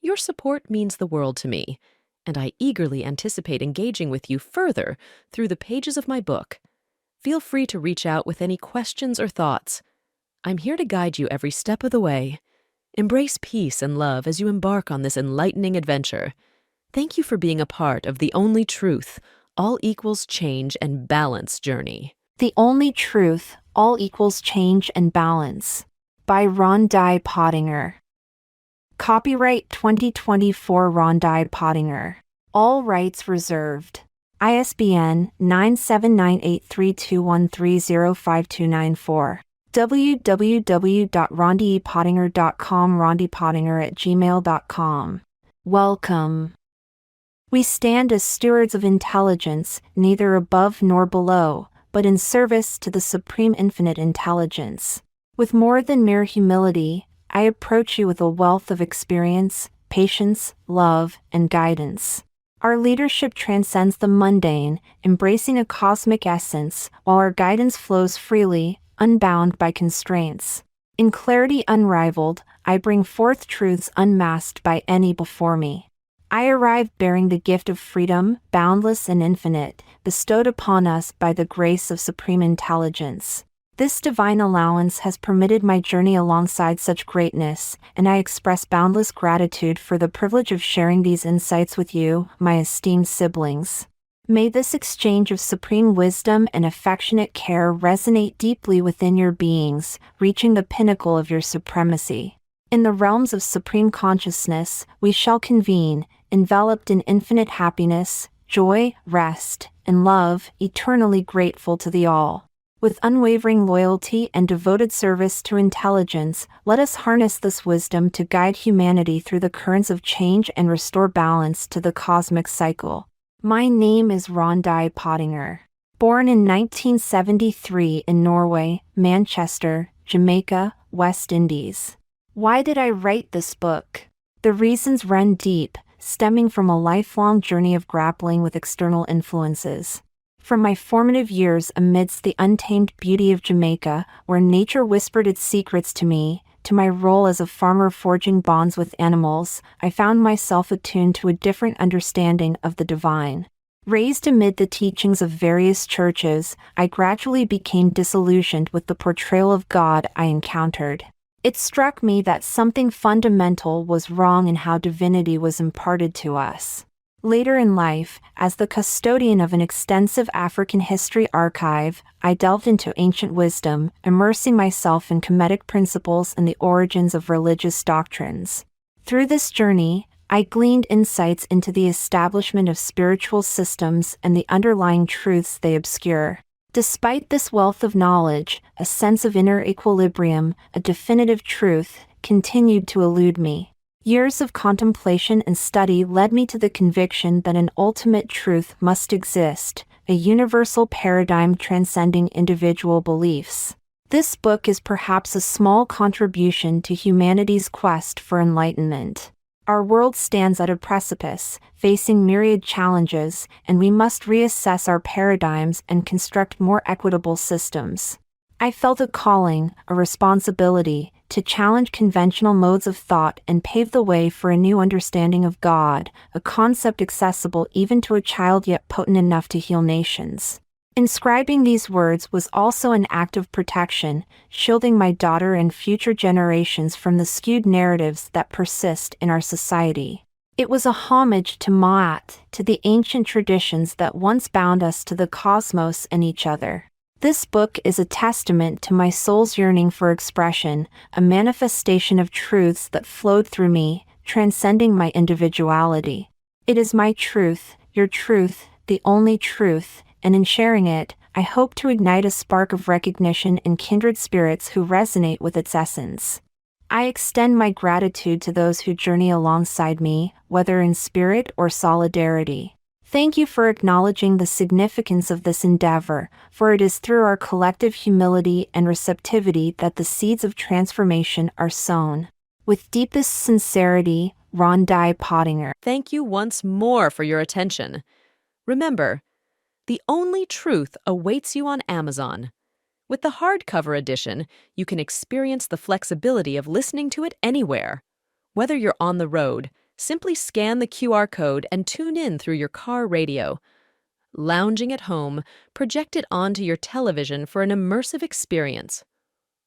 Speaker 5: Your support means the world to me, and I eagerly anticipate engaging with you further through the pages of my book. Feel free to reach out with any questions or thoughts. I'm here to guide you every step of the way. Embrace peace and love as you embark on this enlightening adventure. Thank you for being a part of The Only Truth, All Equals Change and Balance journey.
Speaker 6: The Only Truth, All Equals Change and Balance by Rondi Pottinger. Copyright 2024 Rondi Pottinger. All rights reserved. ISBN 9798321305294. www.rondipottinger.com rondipottinger@gmail.com. Welcome. We stand as stewards of intelligence, neither above nor below, but in service to the Supreme Infinite Intelligence. With more than mere humility, I approach you with a wealth of experience, patience, love, and guidance. Our leadership transcends the mundane, embracing a cosmic essence, while our guidance flows freely, unbound by constraints. In clarity unrivaled, I bring forth truths unmasked by any before me. I arrive bearing the gift of freedom, boundless and infinite, bestowed upon us by the grace of Supreme Intelligence. This divine allowance has permitted my journey alongside such greatness, and I express boundless gratitude for the privilege of sharing these insights with you, my esteemed siblings. May this exchange of supreme wisdom and affectionate care resonate deeply within your beings, reaching the pinnacle of your supremacy. In the realms of supreme consciousness, we shall convene, enveloped in infinite happiness, joy, rest, and love, eternally grateful to the All. With unwavering loyalty and devoted service to intelligence, let us harness this wisdom to guide humanity through the currents of change and restore balance to the cosmic cycle. My name is Rondi Pottinger. Born in 1973 in Norway, Manchester, Jamaica, West Indies. Why did I write this book? The reasons run deep, stemming from a lifelong journey of grappling with external influences. From my formative years amidst the untamed beauty of Jamaica, where nature whispered its secrets to me, to my role as a farmer forging bonds with animals, I found myself attuned to a different understanding of the divine. Raised amid the teachings of various churches, I gradually became disillusioned with the portrayal of God I encountered. It struck me that something fundamental was wrong in how divinity was imparted to us. Later in life, as the custodian of an extensive African history archive, I delved into ancient wisdom, immersing myself in Kemetic principles and the origins of religious doctrines. Through this journey, I gleaned insights into the establishment of spiritual systems and the underlying truths they obscure. Despite this wealth of knowledge, a sense of inner equilibrium, a definitive truth, continued to elude me. Years of contemplation and study led me to the conviction that an ultimate truth must exist, a universal paradigm transcending individual beliefs. This book is perhaps a small contribution to humanity's quest for enlightenment. Our world stands at a precipice, facing myriad challenges, and we must reassess our paradigms and construct more equitable systems. I felt a calling, a responsibility, to challenge conventional modes of thought and pave the way for a new understanding of God, a concept accessible even to a child yet potent enough to heal nations. Inscribing these words was also an act of protection, shielding my daughter and future generations from the skewed narratives that persist in our society. It was a homage to Ma'at, to the ancient traditions that once bound us to the cosmos and each other. This book is a testament to my soul's yearning for expression, a manifestation of truths that flowed through me, transcending my individuality. It is my truth, your truth, the only truth, and in sharing it, I hope to ignite a spark of recognition in kindred spirits who resonate with its essence. I extend my gratitude to those who journey alongside me, whether in spirit or solidarity. Thank you for acknowledging the significance of this endeavor, for it is through our collective humility and receptivity that the seeds of transformation are sown. With deepest sincerity, Rondi Pottinger.
Speaker 5: Thank you once more for your attention. Remember, The Only Truth awaits you on Amazon. With the hardcover edition, you can experience the flexibility of listening to it anywhere. Whether you're on the road, simply scan the QR code and tune in through your car radio. Lounging at home, project it onto your television for an immersive experience.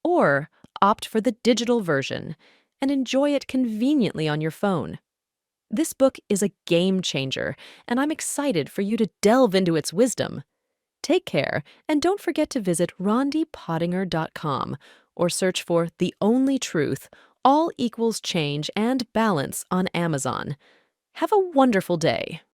Speaker 5: Or opt for the digital version and enjoy it conveniently on your phone. This book is a game changer, and I'm excited for you to delve into its wisdom. Take care, and don't forget to visit rondipottinger.com or search for The Only Truth, All Equals Change and Balance on Amazon. Have a wonderful day.